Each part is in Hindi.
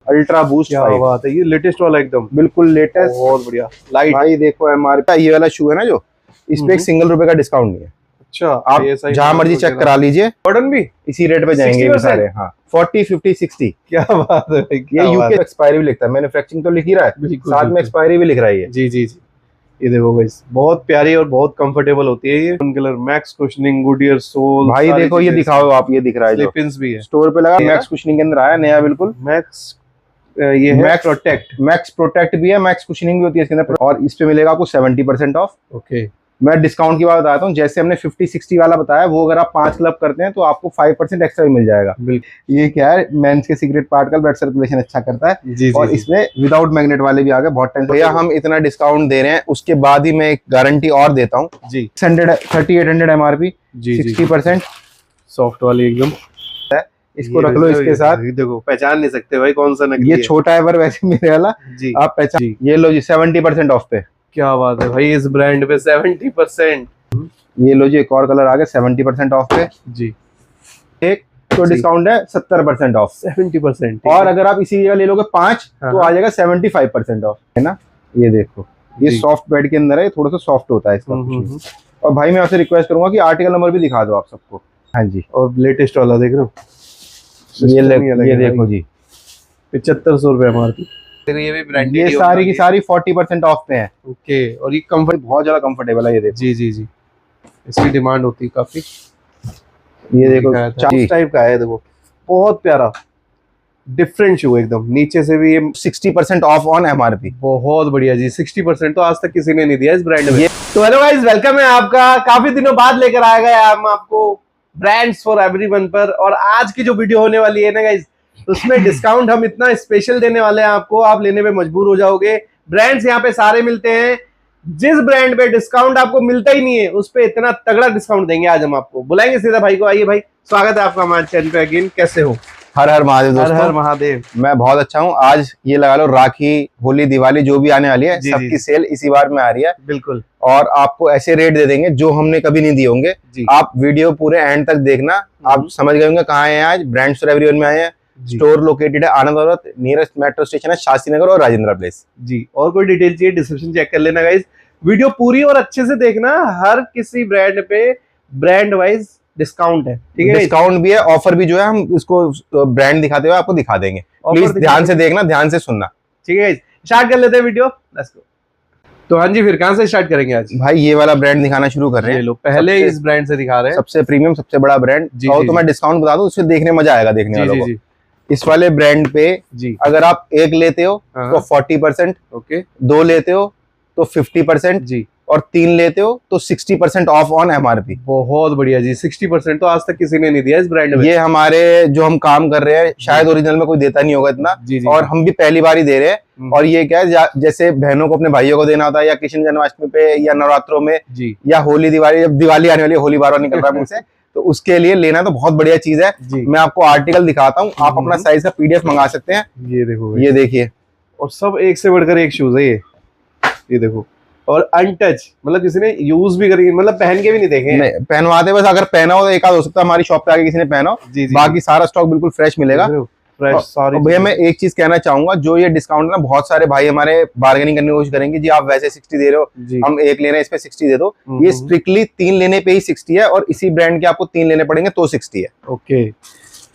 Ultra boost. क्या बात है, ये लेटेस्ट वाला एकदम बिल्कुल लेटेस्ट, बहुत बढ़िया लाइट। भाई देखो एमआरपी, ये वाला शू है ना जो, इस पे एक सिंगल रुपए का डिस्काउंट नहीं है। अच्छा, आप जहाँ मर्जी चेक करा लीजिए, जॉर्डन भी इसी रेट पे जाएंगे ये सारे। हाँ 40, 50, 60। क्या बात है भाई, ये यूके एक्सपायरी भी लिखता है, मैन्युफैक्चरिंग तो लिख ही रहा है, साथ में एक्सपायरी भी लिख रहा है ये। जी जी जी, ये देखो गाइस, बहुत प्यारी और बहुत कंफर्टेबल होती है ये। Colour, max cushioning, Goodyear sole. भाई देखो ये दिखाओ आप, ये दिख रहा है जो पिंस भी है, स्टोर पे लगा, मैक्स कुशनिंग के अंदर आया नया बिल्कुल। मैक्स ये है मैक्स प्रोटेक्ट भी है, मैक्स कुशनिंग भी होती है इसके अंदर, और इस पे मिलेगा आपको 70% ऑफ। ओके, मैं डिस्काउंट की बात बताता हूँ, जैसे हमने 50-60 वाला बताया, वो अगर आप 5 क्लब करते हैं तो आपको 5% एक्स्ट्रा भी मिल जाएगा। ये क्या है, मेंस के सिगरेट पार्टिकल ब्लड सर्कुलेशन अच्छा करता है। जी, और इसमें विदाउट मैग्नेट वाले भी आ गए, बहुत टाइम भैया हम इतना डिस्काउंट दे रहे हैं, उसके बाद ही मैं एक गारंटी और देता हूँ जी। 3800 MRP, 60% सॉफ्ट वाली एकदम, इसको रख लो इसके साथ। देखो पहचान नहीं सकते भाई कौन सा नकली ये है। छोटा है पर वैसे मेरे वाला जी, आप पहचान। ये लो जी 70% ऑफ पे। क्या बात है भाई, इस ब्रांड पे 70%। ये लो जी, एक और कलर आ गया 70% ऑफ पे जी। एक तो डिस्काउंट है 70% ऑफ, 70%। और अगर आप इसी जगह ले लोगे 5 तो आ जाएगा 75% ऑफ, है ना। ये देखो, ये सॉफ्ट बेड के अंदर है, थोड़ा सा सॉफ्ट होता है इसका। और भाई मैं आपसे रिक्वेस्ट करूंगा कि आर्टिकल नंबर भी दिखा दो आप सबको। हाँ जी, और लेटेस्ट वाला देख रहे हो, ये देखो जी 7500 रुपए MRP। ये भी ब्रांडेड, ये सारी की सारी 40% ऑफ पे है। ओके, और ये कंफर्ट बहुत ज्यादा कंफर्टेबल है ये देखो। जी जी जी, इसकी डिमांड होती है काफी। ये देखो इस टाइप का है, देखो बहुत प्यारा डिफरेंट शू एकदम, नीचे से भी ये 60% ऑफ ऑन MRP। बहुत बढ़िया जी, 60% तो आज तक किसी ने नहीं दिया इस ब्रांड में। तो हेलो गाइस, वेलकम है आपका, काफी दिनों बाद लेकर आ गए हम आपको ब्रांड्स फॉर एवरीवन पर। और आज की जो वीडियो होने वाली है ना गाइस, उसमें डिस्काउंट हम इतना स्पेशल देने वाले हैं आपको, आप लेने में मजबूर हो जाओगे। ब्रांड्स यहाँ पे सारे मिलते हैं, जिस ब्रांड पे डिस्काउंट आपको मिलता ही नहीं है उस पे इतना तगड़ा डिस्काउंट देंगे आज हम आपको। बुलाएंगे सीधा भाई को, आइए भाई, स्वागत है आपका हमारे चैनल पे अगेन। कैसे हो? हर हर महादेव दोस्तों। हर हर महादेव। मैं बहुत अच्छा हूँ। आज ये लगा लो राखी, होली, दिवाली जो भी आने वाली है, सबकी सेल इसी बार में आ रही है। बिल्कुल, और आपको ऐसे रेट दे देंगे जो हमने कभी नहीं दिए होंगे। आप वीडियो पूरे एंड तक देखना, आप समझ गए होंगे कहाँ है आज। ब्रांड्स फॉर एवरीवन में आए हैं। स्टोर लोकेटेड है आनंद औरत, नियरेस्ट मेट्रो स्टेशन है शास्त्री नगर और राजेंद्र प्लेस जी। और कोई डिटेल चाहिए डिस्क्रिप्शन चेक कर लेना गाइस। वीडियो पूरी और अच्छे से देखना, हर किसी ब्रांड पे ब्रांड वाइज डिस्काउंट है, ठीक है। डिस्काउंट भी है, ऑफर भी जो है हम इसको ब्रांड दिखाते हुए आपको दिखा देंगे। प्लीज ध्यान से देखना, ध्यान से सुनना, ठीक है। स्टार्ट कर लेते हैं वीडियो, लेट्स गो। तो हाँ जी, फिर कहां से स्टार्ट करेंगे आज? भाई ये वाला ब्रांड दिखाना शुरू कर रहे हैं। लोग पहले इस ब्रांड से दिखा रहे हैं, सबसे प्रीमियम, सबसे बड़ा ब्रांड। और तो मैं डिस्काउंट बता दूं, उससे देखने मजा आएगा देखने वालों को। इस वाले ब्रांड पे अगर आप एक लेते हो तो 40%, ओके, 2 लेते हो तो 50% जी, और 3 लेते हो तो 60% ऑफ ऑन MRP। बहुत बढ़िया जी, 60% तो आज तक किसी ने नहीं दिया इस ब्रांड में। ये हमारे जो हम काम कर रहे हैं, शायद ओरिजिनल में कोई देता नहीं होगा इतना जी, और हम भी पहली बार ही दे रहे हैं। और ये क्या है, जैसे बहनों को अपने भाइयों को देना होता है, या कृष्ण जन्माष्टमी पे, या नवरात्रों में जी, या होली दिवाली, जब दिवाली आने वाली है, होली बार निकल रहा है मुझसे, तो उसके लिए लेना तो बहुत बढ़िया चीज है। मैं आपको आर्टिकल दिखाता हूँ, आप अपना साइज का PDF मंगा सकते हैं। ये देखो, ये देखिए, और सब एक से बढ़कर एक शूज है ये देखो, और अनटच, मतलब किसी ने यूज भी करी, मतलब पहन के भी नहीं देखे। नहीं पहनवाते, बस अगर पहना हो तो एक आध हो सकता है हमारी शॉप पे आके किसी ने पहना हो, बाकी सारा स्टॉक बिल्कुल फ्रेश मिलेगा। तो भैया मैं एक चीज कहना चाहूंगा, जो ये डिस्काउंट है ना, बहुत सारे भाई हमारे बार्गेनिंग करने की कोशिश करेंगे जी, आप वैसे 60 दे रहे हो, हम एक ले रहे हैं, इस पे 60 दे दो। ये स्ट्रिक्टली 3 लेने पे ही 60 है, और इसी ब्रांड के आपको 3 लेने पड़ेंगे तो 60 है। ओके,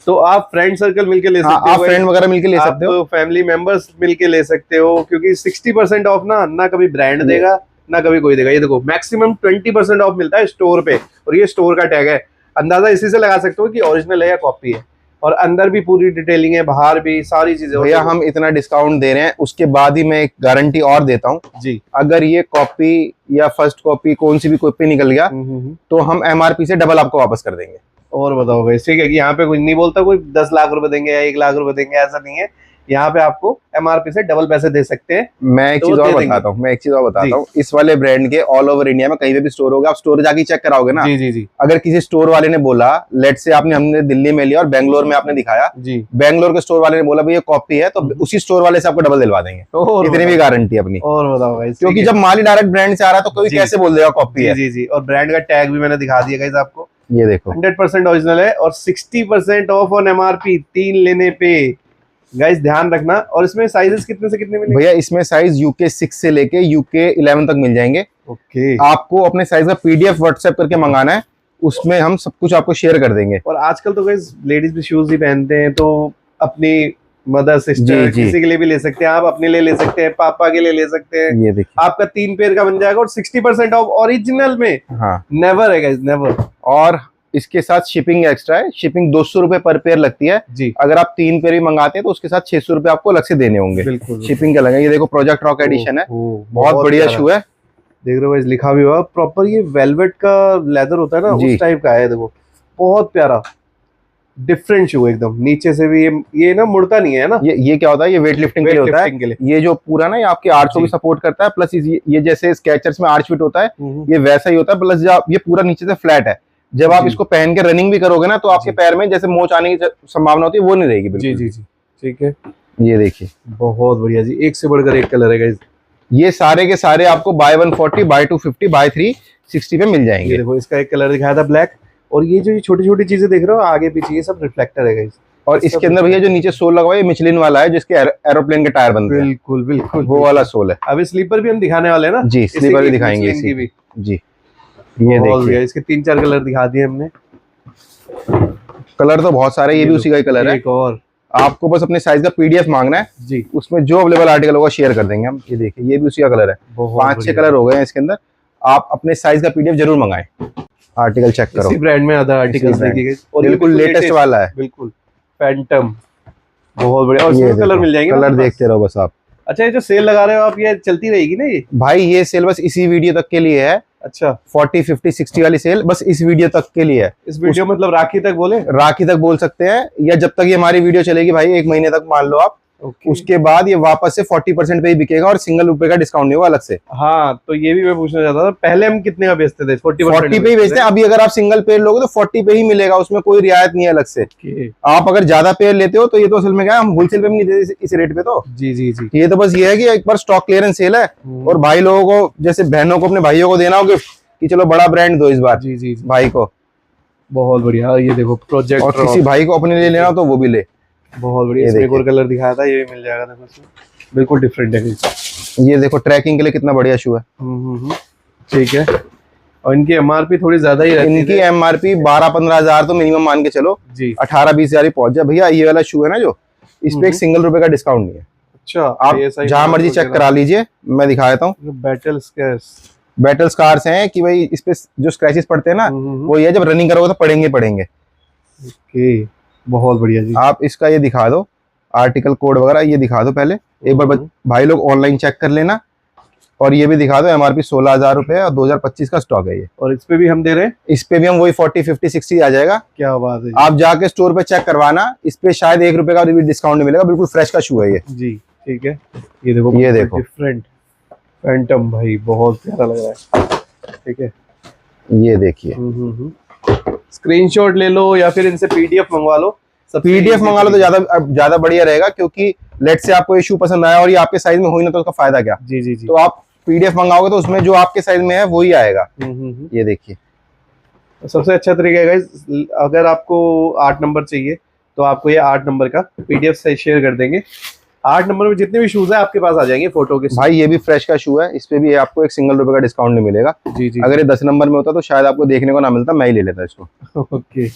तो आप फ्रेंड सर्कल मिलके ले सकते हो, आप फ्रेंड वगैरह मिलके ले सकते हो, फैमिली मेंबर्स मिलके ले सकते हो, क्योंकि 60% ऑफ ना कभी ब्रांड देगा ना कभी कोई देगा। ये देखो, मैक्सिमम 20% ऑफ मिलता है स्टोर पे, और ये स्टोर का टैग है। अंदाजा इसी से लगा सकते हो कि ओरिजिनल है या कॉपी है, और अंदर भी पूरी डिटेलिंग है, बाहर भी सारी चीजें। भैया हम इतना डिस्काउंट दे रहे हैं, उसके बाद ही मैं एक गारंटी और देता हूँ जी। अगर ये कॉपी या फर्स्ट कॉपी कौन सी भी कॉपी निकल गया तो हम MRP से डबल आपको वापस कर देंगे। और बताओ भाई, ठीक है कि यहाँ पे कुछ नहीं बोलता कोई 10 लाख रुपए देंगे या 1 लाख रुपए देंगे, ऐसा नहीं है। यहाँ पे आपको MRP से डबल पैसे दे सकते हैं। मैं एक चीज और बताता हूँ, इस वाले ब्रांड के ऑल ओवर इंडिया में कहीं पे भी स्टोर होगा, आप स्टोर जाके चेक कराओगे ना जी। अगर किसी स्टोर वाले ने बोला, लेट से हमने दिल्ली में लिया और बेंगलोर में आपने दिखाया जी, बेंगलोर के स्टोर वाले ने बोला भाई ये कॉपी है, तो उसी स्टोर वाले से आपको डबल दिलवा देंगे। इतनी भी गारंटी अपनी। और बताओ भाई, क्योंकि जब माल डायरेक्ट ब्रांड से आ रहा है तो कोई कैसे बोल देगा कॉपी है। जी। और ब्रांड का टैग भी मैंने दिखा दिया गाइस आपको, ये देखो 100% ओरिजिनल है, और 60% ऑफ ऑन MRP 3 लेने पे। गाइस ध्यान रखना। और इसमें साइजेस कितने से कितने मिलेंगे? भैया इसमें साइज यूके 6 से लेके यूके 11 तक मिल जाएंगे। ओके। आपको अपने साइज का पीडीएफ व्हाट्सएप करके मंगाना है, उसमें हम सब कुछ आपको शेयर कर देंगे। और आजकल तो गाइस लेडीज भी शूज ही पहनते हैं, तो अपनी मदर सिस्टर जी। किसी के लिए भी ले सकते हैं, आप अपने लिए ले सकते हैं, पापा के लिए ले सकते हैं। ये देखिए आपका 3 पेयर का बन जाएगा और 60% ऑफ ओरिजिनल में। हाँ, नेवर है गाइस, नेवर। और इसके साथ शिपिंग एक्स्ट्रा है। शिपिंग 200 रुपए पर पेयर लगती है जी। अगर आप 3 पेयर भी मंगाते हैं तो उसके साथ 600 रुपए आपको अलग से देने होंगे। बिल्कुल। शिपिंग का लगेगा। ये देखो प्रोजेक्ट रॉक एडिशन है, बहुत बढ़िया प्यारा। शू है। देख रहे हो गाइस, लिखा भी हुआ प्रॉपर, ये वेलवेट का लेदर होता है ना, जी। उस टाइप का है। देखो बहुत प्यारा डिफरेंट शू एकदम। नीचे से भी ये ना मुड़ता नहीं है ना। ये क्या होता है, ये वेट लिफ्टिंग के लिए होता Weightlifting के है। लिए। ये जो पूरा ना ये आपके आर्च को भी सपोर्ट करता है, प्लस ये जैसे स्केचर्स में आर्च फिट होता है, ये वैसा ही होता है। प्लस जब ये पूरा नीचे से फ्लैट है, जब आप जी। इसको पहन के रनिंग भी करोगे ना तो आपके जी। पैर में जैसे मोच आने की संभावना होती है वो नहीं रहेगी जी बिल्कुल। जी जी, ठीक है। ये देखिए बहुत बढ़िया जी, एक से बढ़कर एक कलर है गाइस। ये सारे के सारे आपको बाय 140 बाय 250 बाय 360 पे मिल ये जाएंगे। देखो इसका एक कलर दिखाया था ब्लैक, और ये जो छोटी छोटी चीजें देख रहे हो आगे पीछे, ये सब रिफ्लेक्टर है गाइस। और इसके अंदर भैया जो नीचे सोल लगा हुआ है मिचलिन वाला है, जिसके एरोप्लेन के टायर बनते हैं। बिल्कुल बिल्कुल, वो वाला सोल है। अभी स्लीपर भी हम दिखाने वाले हैं ना। जी, इसी स्लीपर भी की दिखाएंगे Michelin की भी। जी। ये बहुत देखिए बढ़िया, इसके 3-4 कलर दिखा दिए हमने। कलर तो बहुत सारे, ये भी उसी का ही कलर है। एक और आपको बस अपने साइज का पीडीएफ मांगना है, जी। उसमें जो अवेलेबल आर्टिकल होगा शेयर कर देंगे हम। ये देखिए ये भी उसी का कलर है। 5-6 कलर हो गए हैं इसके अंदर। आप अपने साइज का पीडीएफ जरूर मंगाएं। आर्टिकल चेक करो, इसी ब्रांड में अदर आर्टिकल्स brand। देखिए गाइस, और ये बिल्कुल लेटेस्ट वाला है। बिल्कुल फैंटम, बहुत बढ़िया। और ये इसमें कलर देखो, मिल जाएंगे ना कलर आपके पास? देखते रहो बस आप। अच्छा, ये जो सेल लगा रहे हो आप, ये चलती रहेगी ना ये? भाई ये सेल बस इसी वीडियो तक के लिए है। अच्छा, 40, 50, 60 वाली सेल बस इस वीडियो तक के लिए है। इस वीडियो मतलब राखी तक बोले? राखी तक बोल सकते हैं, या जब तक ये हमारी वीडियो चलेगी भाई, 1 महीने तक मान लो आप। ओके। उसके बाद ये वापस से 40% पे ही बिकेगा और सिंगल रुपए का डिस्काउंट नहीं होगा अलग से। हाँ, तो ये भी मैं पूछना चाहता था, पहले हम कितने का बेचते थे? 40 पे ही बेचते हैं। अभी अगर आप सिंगल पेयर लोगे तो 40 पे ही मिलेगा, उसमें कोई रियायत नहीं है अलग से। Okay। आप अगर ज्यादा पेयर लेते हो तो ये तो असल में क्या है, हम होलसेल पे भी नहीं देते इस रेट पे। तो जी जी जी। ये तो बस ये है कि एक बार स्टॉक क्लियरेंस सेल है, और भाई लोगों को जैसे बहनों को अपने भाइयों को देना हो गिफ्ट कि चलो बड़ा ब्रांड दो इस बार जी जी जी, भाई को, बहुत बढ़िया। ये देखो प्रोजेक्ट, और किसी भाई को अपने लिए लेना हो तो वो भी ले। बहुत बढ़िया। ये इसमें एक देखिए। और कलर दिखाया था, ये भी मिल जाएगा। देखो इसमें बिल्कुल डिफरेंट है। ये देखो ट्रैकिंग के लिए कितना बढ़िया शू है। ठीक है। और इनकी एमआरपी थोड़ी ज्यादा ही रहती है। इनकी एमआरपी 12-15 हजार तो मिनिमम मान के चलो, जी। 18-20 हजार ही पहुंच जाए भैया। ये वाला शू है ना जो, इस पे एक सिंगल रुपए का डिस्काउंट नहीं है। अच्छा, आप जहां मर्जी चेक करा लीजिए, मैं दिखा देता हूँ। बैटल स्केर्स, बैटल स्कार्स हैं कि भाई इस पे जो स्क्रैचेस पड़ते हैं ना, वो ये जब रनिंग करोगे तो पड़ेंगे पड़ेंगे। ओके, बहुत बढ़िया जी। आप इसका ये दिखा दो, आर्टिकल कोड वगैरह ये दिखा दो पहले एक बार। भाई लोग ऑनलाइन चेक कर लेना। और ये भी दिखा दो, एमआरपी 16,000 रुपए और 2025 का स्टॉक है ये। और इस पे भी हम दे रहे हैं? इस पे भी हम वही 40, 50, 60 आ जाएगा। क्या बात है। आप जाके स्टोर पे चेक करवाना, इस पे शायद 1 रुपए का भी डिस्काउंट नहीं मिलेगा। बिल्कुल फ्रेश का शू है ये। जी, ठीक है। ये देखो, ये देखो डिफरेंट फैंटम, भाई बहुत प्यारा लग रहा है। ठीक है, ये देखिए। स्क्रीनशॉट ले लो या फिर इनसे पीडीएफ मंगवा लो। पीडीएफ मंगा लो तो ज्यादा बढ़िया रहेगा, क्योंकि लेट से आपको इशू पसंद आया और ये आपके साइज में हो ही ना तो उसका फायदा क्या। जी जी जी। तो आप पीडीएफ मंगाओगे तो उसमें जो आपके साइज में है वही आएगा। ये देखिए, सबसे अच्छा तरीका है गाइस, अगर आपको 8 नंबर चाहिए तो आपको ये 8 नंबर का पीडीएफ से शेयर कर देंगे। 8 नंबर में जितने भी शूज है आपके पास आ जाएंगे फोटो के। भाई ये भी फ्रेश का शू है, इस पे भी आपको एक सिंगल रुपए का डिस्काउंट नहीं मिलेगा। जी जी। अगर ये 10 नंबर में होता तो शायद आपको देखने को ना मिलता, मैं ही ले लेता इसको। ओके,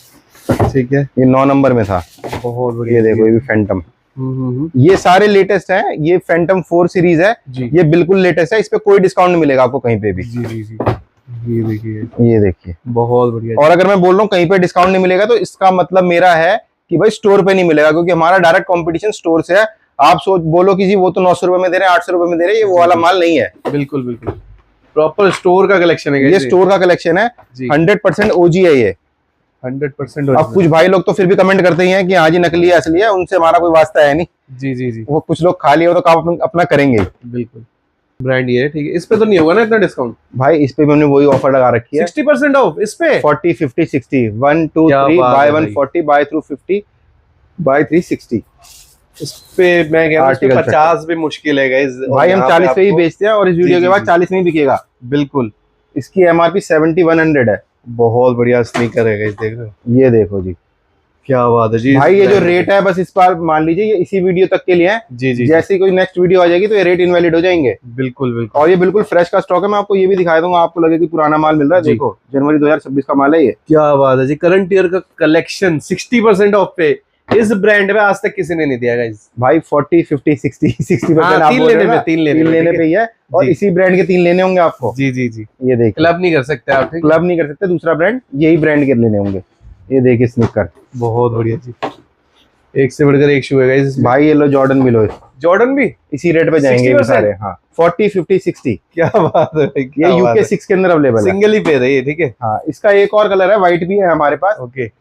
ठीक है। ये 9 नंबर में था। बहुत बढ़िया। ये देखो, ये भी फैंटम। हम्म। ये सारे लेटेस्ट हैं। ये फैंटम 4 सीरीज है जी। ये बिल्कुल लेटेस्ट है, इस पे कोई डिस्काउंट नहीं मिलेगा आपको कहीं पे भी। जी जी जी, ये देखिए, ये देखिए, बहुत बढ़िया। और अगर मैं बोल रहा हूँ कहीं पे डिस्काउंट नहीं मिलेगा तो इसका मतलब मेरा है कि भाई स्टोर पे नहीं मिलेगा, क्योंकि हमारा डायरेक्ट कंपटीशन स्टोर से है। आप सोच बोलो कि जी वो तो 900 रुपए में दे रहे हैं, 800 रुपए में दे रहे हैं, ये वो वाला माल नहीं है। बिल्कुल बिल्कुल, प्रॉपर स्टोर का कलेक्शन है। ये स्टोर का कलेक्शन है, 100% ओजी है ये। 100%। अब कुछ भाई लोग तो फिर भी कमेंट करते ही हैं कि हाँ जी नकली है असली है, उनसे हमारा कोई वास्ता है नहीं। जी जी जी, वो कुछ लोग खा लिए हो तो काम अपना करेंगे। बिल्कुल, ब्रांड ये है। ठीक है, इस पे तो नहीं होगा ना इतना डिस्काउंट? भाई इस पे भी हमने वही ऑफर लगा रखी है, 60% ऑफ इस पे। 40, 50, 60, 1, 2, 3 बाय 140 बाय थ्रू 50 बाय 360। इस पे मैं कह रहा हूँ Article 50 भी मुश्किल है गाइस। भाई हम 40 पे ही बेचते हैं और इस वीडियो के बाद 40 में ही बिकेगा। बिल्कुल। इसकी एमआरपी 70, 100 है। बहुत बढ़िया स्नीकर है गाइस, देख रहे हो? ये देखो जी, क्या बात है जी। भाई ये जो रेट है बस इस बार मान लीजिए ये इसी वीडियो तक के लिए है। जी जी। जैसे ही कोई नेक्स्ट वीडियो आ जाएगी तो ये रेट इनवैलिड हो जाएंगे। बिल्कुल बिल्कुल। और ये बिल्कुल फ्रेश का स्टॉक है, मैं आपको ये भी दिखा दूंगा, आपको लगे कि पुराना माल मिल रहा है। देखो जनवरी 2026 का माल है ये। क्या बात है जी। करंट ईयर का कलेक्शन 60% ऑफ पे इस ब्रांड में आज तक किसी ने नहीं दिया गाइस। भाई 40 50 60% हाँ, तीन लेने पे ही है। और इसी ब्रांड के 3 लेने होंगे आपको। जी जी जी। ये देखिए, क्लब नहीं कर सकते आप, क्लब नहीं कर सकते, दूसरा ब्रांड यही ब्रांड के लेने होंगे। ये देखिए स्नीकर, बहुत बढ़िया जी। एक से बढ़कर एक शू है गाइस। भाई ये लो जॉर्डन भी लो, जॉर्डन भी इसी रेट पे जाएंगे ये सारे। हाँ 40 50 60। क्या बात है भाई, ये यूके 6 के अंदर अवेलेबल है, सिंगल ही पेयर है ये। ठीक है। हाँ इसका एक और कलर है, व्हाइट भी है हमारे पास। ओके,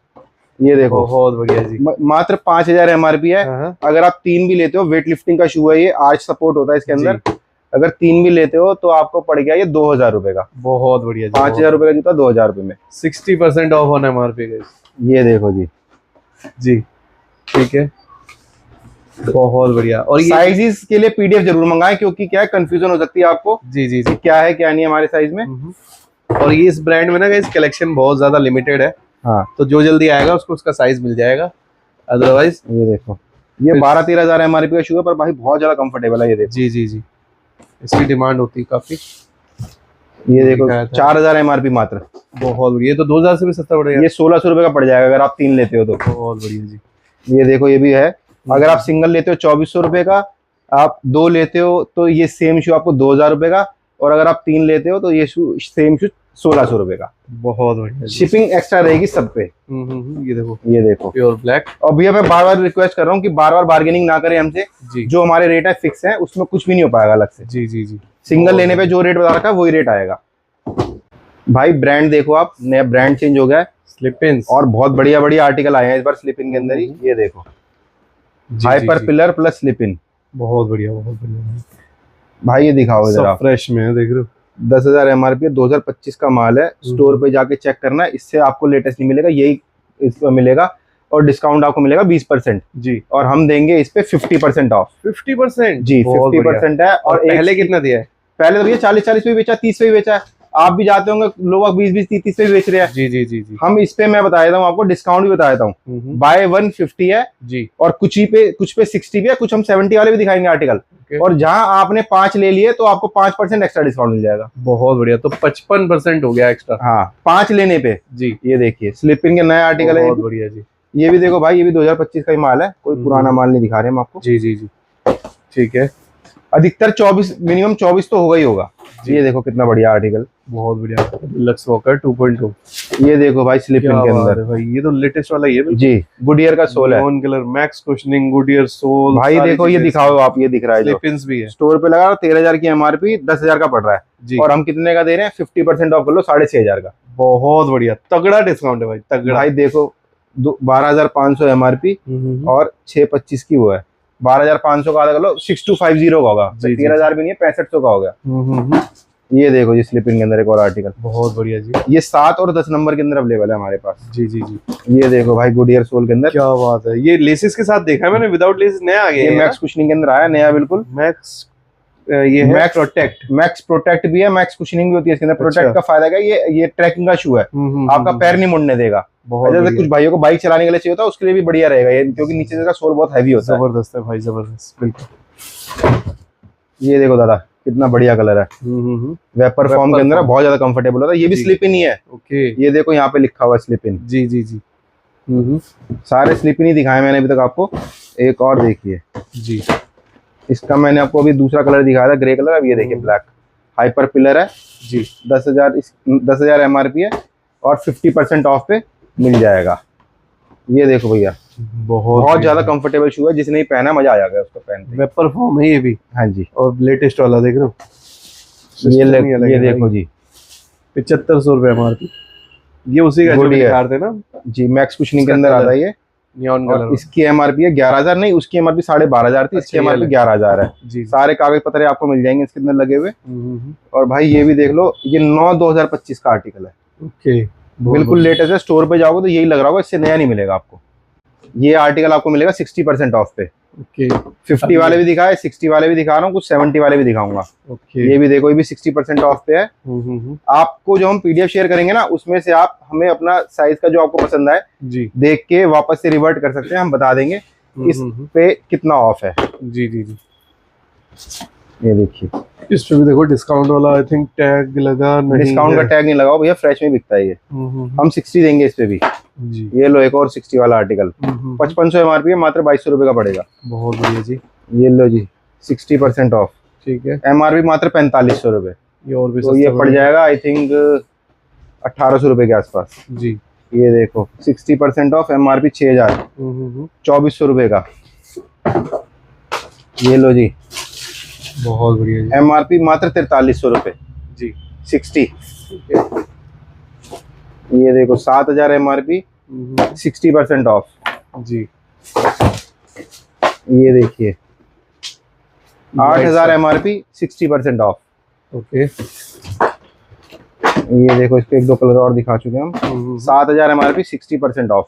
ये देखो बहुत बढ़िया जी। मात्र 5000 MRP है। अगर आप 3 भी लेते हो, वेट लिफ्टिंग का शू है ये, आज सपोर्ट होता है इसके अंदर। अगर 3 भी लेते हो तो आपको पड़ गया ये 2000 रुपए का। बहुत बढ़िया जी। 5000 रुपए का जूता 2000 रुपए में, 60% ऑफ ऑन MRP गाइस। ये देखो जी। जी ठीक है, बहुत बढ़िया। और ये साइजेस के लिए PDF जरूर मंगाएं, क्योंकि क्या है कंफ्यूजन हो सकती है आपको। जी जी जी। क्या है क्या नहीं है हमारे साइज में। और ये इस ब्रांड में ना गाइस कलेक्शन बहुत ज्यादा लिमिटेड है। हाँ तो जो जल्दी आएगा उसको उसका साइज मिल जाएगा, अदरवाइज। ये देखो, ये 12-13 हजार MRP का शू है, पर भाई बहुत ज्यादा कंफर्टेबल है। ये देखो। जी जी जी, इसकी डिमांड होती है काफी। ये देखो 4000 MRP मात्र। बहुत बढ़िया। ये तो 2000 से भी सस्ता पड़ेगा। ये 1600 रुपए का पड़ जाएगा अगर आप 3 लेते हो तो। बहुत बढ़िया जी। ये देखो, ये भी है। अगर आप सिंगल लेते हो 2400 रुपए का, आप 2 लेते हो तो ये सेम शू आपको 2000 रुपए का, और अगर आप 3 लेते हो तो ये सेम शू 1600 रुपए का। बहुत बढ़िया। शिपिंग एक्स्ट्रा रहेगी सब पे। ये देखो, ये देखो प्योर ब्लैक। और भैया मैं बार बार रिक्वेस्ट कर रहा हूँ कि बार बार बार्गेनिंग ना करें हमसे। जो हमारे रेट है फिक्स है, उसमें कुछ भी नहीं हो पाएगा अलग से। जी जी जी। सिंगल लेने पे जो रेट बता रखा है वही रेट आएगा। भाई ब्रांड देखो आप, नया ब्रांड चेंज हो गया है। स्लिप-इन्स और बहुत बढ़िया बढ़िया आर्टिकल आए हैं इस बार स्लिप इन के अंदर ही। ये देखो, hyper pillar plus slip in. बहुत बढ़िया, बहुत बढ़िया भाई। ये दिखाओ जरा, फ्रेश में है, देख रहे हो। 10,000 MRP 2025 का माल है। स्टोर पे जाके चेक करना, इससे आपको लेटेस्ट नहीं मिलेगा, यही इसको मिलेगा। और डिस्काउंट आपको मिलेगा 20% जी। और हम देंगे इस पे 50% ऑफ। 50% जी 50% है। और पहले कितना दिया है? पहले तो भैया 40-40 पे बेचा, 30 पे बेचा है। आप भी जाते होंगे, लोग 20-20 30-30 पे बेच रहे हैं। जी जी जी जी। हम इस पे मैं बता देता हूँ आपको, डिस्काउंट भी बता देता हूँ। बाय 1 50 है जी। और कुछ पे 60 भी है, कुछ हम 70 वाले भी दिखाएंगे आर्टिकल। और जहां आपने 5 ले लिए तो आपको 5% एक्स्ट्रा डिस्काउंट मिल जाएगा। बहुत बढ़िया, तो 55% हो गया एक्स्ट्रा। हाँ 5 लेने पे जी। ये देखिए स्लिप इन के नया आर्टिकल है। बहुत बढ़िया जी। ये भी देखो भाई, ये भी 2025 का ही माल है, कोई पुराना माल नहीं दिखा रहे हम आपको। जी जी जी ठीक है। अधिकतर 24, मिनिमम 24 तो होगा ही होगा। ये देखो कितना बढ़िया आर्टिकल, बहुत बढ़िया। Lux walker 2.2। ये देखो भाई स्लिप इन के अंदर भाई, ये तो लेटेस्ट वाला ही है जी। गुडियर का सोल है, on colour, max cushioning, Goodyear sole. भाई देखो ये दिखाओ आप, ये दिख रहा है जो स्लिप-इन्स भी है। स्टोर पे लगा 13,000 की MRP 10,000 का पड़ रहा है जी। और हम कितने का दे रहे हैं? 50% ऑफ कर लो, 6,500 का। बहुत बढ़िया, तगड़ा डिस्काउंट है भाई, तगड़ा। भाई देखो 12,500 MRP और 625 की वो है। 12,500 का आधा कर लो, 6250 का होगा। 13,000 भी नहीं है, 6500 का हो गया। ये देखो जी स्लिप इन के अंदर एक और आर्टिकल, बहुत बढ़िया जी। ये 7 और 10 नंबर के अंदर अवेलेबल है हमारे पास। जी जी जी। ये देखो भाई गुडियर सोल के अंदर। क्या बात है, ये लेसेस के साथ देखा है मैंने, विदाउट लेसेस नया आ गया है। ये मैक्स कुशनिंग के अंदर आया नया, बिल्कुल मैक्स। ये है मैक्स प्रोटेक्ट भी है, मैक्स कुशनिंग भी होती है इसके अंदर। प्रोटेक्ट का फायदा क्या है, ये ट्रैकिंग का शू है, आपका पैर नहीं मुड़ने देगा। जैसे कुछ भाइयों को बाइक चलाने के लिए चाहिए होता है, उसके लिए भी बढ़िया रहेगा ये, क्योंकि नीचे से का सोल बहुत हैवी होता है। जबरदस्त है भाई, जबरदस्त, बिल्कुल। ये देखो दादा कितना बढ़िया कलर है, वेपर फॉर्म के अंदर, बहुत ज्यादा कंफर्टेबल होता है। ये भी स्लिप इन ही है। ओके, ये देखो यहाँ पे लिखा हुआ है स्लिप इन। जी जी जी। सारे स्लिप इन ही दिखाए मैंने अभी तक आपको। एक और देखिए जी, इसका मैंने आपको अभी दूसरा कलर दिखाया था, ग्रे कलर। अब ये देखिए ब्लैक, हाइपर पिलर है जी। 10,000 MRP है और 50% ऑफ पे मिल जाएगा। ये देखो भैया, बहुत ज्यादा कंफर्टेबल शू है, जिसने ही पहना मजा आ जाएगा उसको पहन के। वेपर फॉर्म है ये भी। हाँ जी, और लेटेस्ट वाला देख रहे हो, ये देखो जी 7500 रुपए MRP। ये उसी का जो दिखा रहे थे ना जी, मैक्स कुशनिंग के अंदर आता है ये, नियॉन कलर। इसकी MRP है 11,000, नहीं उसकी MRP 12,500 थी, इसकी MRP 11,000 है जी। सारे कागज पत्र आपको मिल जाएंगे इसके अंदर लगे हुए। और भाई ये भी देख लो, ये 9/2025 का आर्टिकल है। ओके, बिल्कुल लेटेस्ट है। स्टोर पे जाओगे तो यही लग रहा होगा, इससे नया नहीं मिलेगा आपको। ये आर्टिकल आपको मिलेगा 60% ऑफ पे। ओके 50 वाले भी दिखाए, 60 वाले भी दिखा रहा हूँ, कुछ 70 वाले भी दिखाऊंगा। ओके ये भी देखो, ये भी 60% ऑफ पे है। आपको जो हम पीडीएफ शेयर करेंगे ना, उसमें से आप हमें अपना साइज का जो आपको पसंद आए जी देख के वापस से रिवर्ट कर सकते हैं, हम बता देंगे इस पे कितना ऑफ है। जी जी जी ये देखिए, इस पे भी देखो डिस्काउंट वाला आई थिंक टैग लगा नहीं, डिस्काउंट का टैग नहीं लगाओ भैया, फ्रेश में बिकता है ये। हम 60 देंगे इस पे भी जी। ये लो एक और 60 वाला आर्टिकल, 5500 एमआरपी है, मात्र 2200 रुपए का पड़ेगा। बहुत बढ़िया जी। ये लो जी 60% ऑफ, ठीक है, एमआरपी मात्र 4500 रुपए। ये और भी तो ये पड़ जाएगा आई थिंक 1800 रुपए के आसपास जी। ये देखो 60% ऑफ, एमआरपी 6000, 2400 रुपए का। ये लो जी, बहुत बढ़िया जी। एमआरपी मात्र 4300 रुपए जी 60। ये देखो 7000 एमआरपी, 60% ऑफ जी। ये देखिए 8000 एमआरपी, 60% ऑफ। ओके ये देखो, इसके एक दो कलर और दिखा चुके हैं हम। 7000 एमआरपी, 60% ऑफ।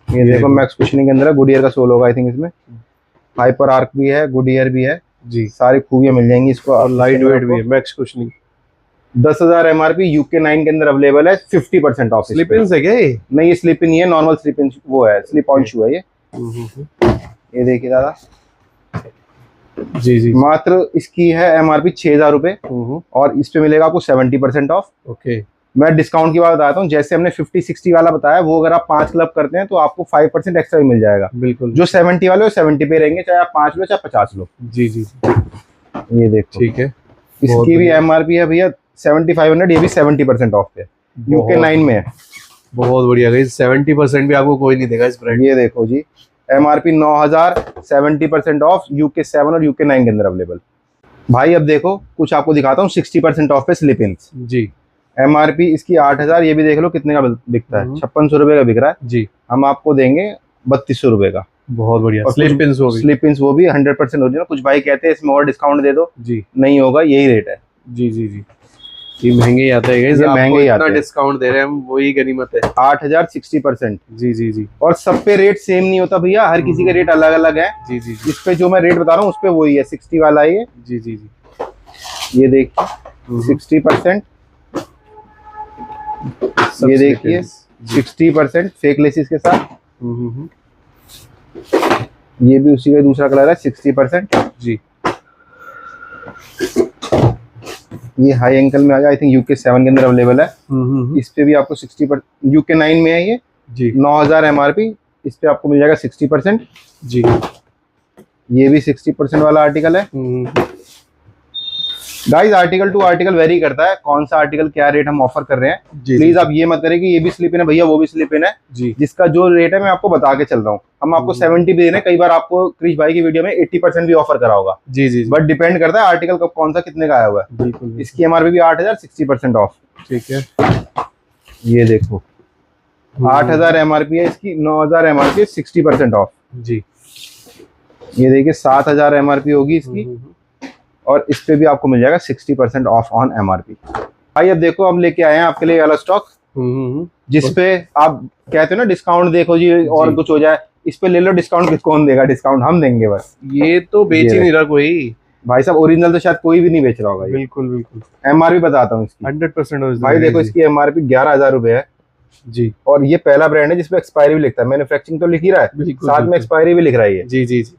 ये देखो मैक्स कुशनिंग के अंदर है, गुडियर का सोल होगा आई थिंक इसमें, हाइपर आर्क भी है, गुडियर भी है जी, सारी खूबियां मिल जाएंगी इसको। और लाइट वेट भी है, मैक्स कुशनिंग। 10,000 एमआरपी, यूके 9 के अंदर अवेलेबल है, 50% ऑफ। स्लिप इन है क्या ये? नहीं, ये स्लिप इन नहीं है, नॉर्मल स्लिप इन वो है, स्लिप ऑन शू है ये। ये देखिए दादा, जी जी, मात्र इसकी है एमआरपी 6000 रुपए, और इस पे मिलेगा आपको 70% ऑफ। ओके, मैं डिस्काउंट की बात बताता हूँ, जैसे हमने 50-60 वाला बताया, वो अगर आप 5 क्लब करते हैं तो आपको 5% एक्स्ट्रा भी मिल जाएगा। बिल्कुल। जो 70 वाले वो 70 पे रहेंगे, चाहे आप 5 लो चाहे 50 लो। जी जी, ये देखो, ठीक है, इसकी भी एमआरपी है भैया 7500, ये भी 70% ऑफ है, यूके 9 में है। बहुत बढ़िया गाइस, 70% भी आपको कोई नहीं देगा इस ब्रांड। ये देखो जी, एमआरपी 9000, 70% ऑफ, यूके 7 और यूके 9 के अंदर अवेलेबल। भाई अब देखो कुछ आपको दिखाता हूँ 60% of pay slip in ji. MRP इसकी 8000, ये भी देख लो कितने का बिकता है, 5600 रुपए का बिक रहा है जी। हम आपको देंगे 3200 रुपए का। बहुत बढ़िया, और स्लिप इन वो भी 100% ओरिजिनल। कुछ भाई कहते हैं इसमें और डिस्काउंट दे दो जी, नहीं होगा, यही रेट है। जी जी जी, ये महंगे ही आता है गाइस, ये महंगे ही आते हैं, डिस्काउंट दे रहे हैं हम, वही गनीमत है। 8000, 60%। जी जी जी, और सब पे रेट सेम नहीं होता भैया, हर किसी के रेट अलग अलग है। जी जी, इस पे जो मैं रेट बता रहा हूँ उस पे वही है, 60 वाला है ये। जी जी जी, ये देखिए 60%, ये देखिए 60% फेक लेसिस के साथ। ये भी उसी का दूसरा कलर है, 60% जी। ये हाई एंकल में आ गया, आई थिंक यूके 7 के अंदर अवेलेबल है। इस पे भी आपको 60%, यूके 9 में है ये जी, 9000 एमआरपी, इस पे आपको मिल जाएगा 60% जी। ये भी 60% वाला आर्टिकल है। Guys article to article very करता है, कौन सा आर्टिकल क्या रेट हम ऑफर कर रहे हैं। प्लीज आप ये मत करें कि ये भी स्लिप इन है भैया वो भी स्लिप इन है जी। जिसका जो रेट है मैं आपको बता के चल रहा हूँ। हम आपको 70 भी दे रहे हैं, कई बार आपको क्रिश भाई की वीडियो में 80% भी ऑफर करा होगा। जी जी, बट डिपेंड करता है आर्टिकल कब कौन सा कितने का आया हुआ है। बिल्कुल। इसकी एमआरपी भी 8000, 60% ऑफ। ठीक है, ये देखो 8000 एमआरपी है इसकी, 9000 एमआरपी, 60% ऑफ जी। ये देखिए 7000 एमआरपी होगी इसकी, और इस पे भी आपको मिल जाएगा 60% ऑफ ऑन एमआरपी। भाई अब देखो हम लेके आए हैं आपके लिए वाला स्टॉक, जिसपे आप कहते हो ना डिस्काउंट देखो जी और कुछ हो जाए, इस पे ले लो डिस्काउंट। कौन देगा डिस्काउंट? हम देंगे बस। ये तो बेच ही नहीं रहा कोई भाई साहब, ओरिजिनल तो शायद कोई भी नहीं बेच रहा होगा। बिल्कुल बिल्कुल। एमआरपी बताता हूँ इसकी, 100% भाई देखो इसकी एमआरपी 11,000 रुपए है जी। और ये पहला ब्रांड है जिसपे एक्सपायरी भी लिखता है, मैन्युफैक्चरिंग तो लिख ही रहा है, साथ में एक्सपायरी भी लिख रहा है। जी जी जी,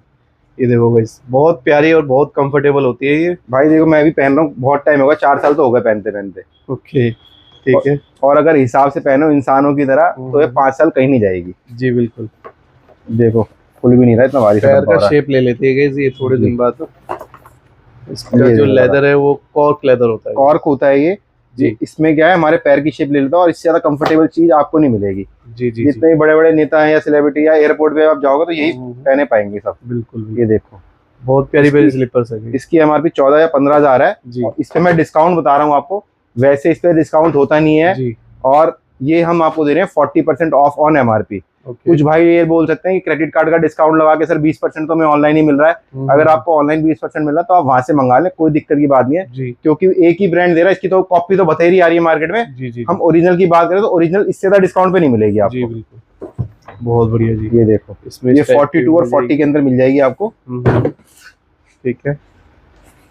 ये देखो गाइस, बहुत प्यारी और बहुत कंफर्टेबल होती है ये। भाई देखो मैं भी पहन रहा हूँ, बहुत टाइम होगा, 4 साल तो हो गए पहनते पहनते। ओके, ठीक है। और अगर हिसाब से पहनो इंसानों की तरह तो ये 5 साल कहीं नहीं जाएगी। जी बिल्कुल। देखो खुल भी नहीं रहा, इतना भारी पैर का शेप ले लेती है गाइस ये थोड़े दिन बाद। तो इसका जो लेदर है वो कॉर्क लेदर होता है, कॉर्क होता है ये जी। इसमें क्या है, हमारे पैर की शेप ले लेता है और इससे ज्यादा कंफर्टेबल चीज आपको नहीं मिलेगी। जी जी, जितने भी बड़े बड़े नेता हैं या सेलिब्रिटी या एयरपोर्ट पे आप जाओगे तो यही पहने पाएंगे सब। बिल्कुल। ये देखो बहुत प्यारी प्यारी स्लीपर्स है। इसकी एमआरपी 14 या 15,000 है जी। इस पे मैं डिस्काउंट बता रहा हूँ आपको, वैसे इस पे डिस्काउंट होता नहीं है जी। और ये हम आपको दे रहे हैं 40% ऑफ ऑन एमआरपी। कुछ भाई ये बोल सकते हैं कि क्रेडिट कार्ड का डिस्काउंट लगा के सर 20% तो हमें ऑनलाइन ही मिल रहा है। अगर आपको ऑनलाइन 20% मिल रहा है तो आप वहां से मंगा लें, कोई दिक्कत की बात नहीं है जी। क्योंकि एक ही ब्रांड दे रहा है, इसकी तो कॉपी तो बतेरी आ रही है मार्केट में। जी जी, हम ओरिजिनल की बात करें तो ओरिजिनल इससे ज्यादा डिस्काउंट पे नहीं मिलेगी आपको। जी बिल्कुल। बहुत बढ़िया जी। ये देखो इसमें ये 42 और 40 के अंदर मिल जाएगी आपको। ठीक है,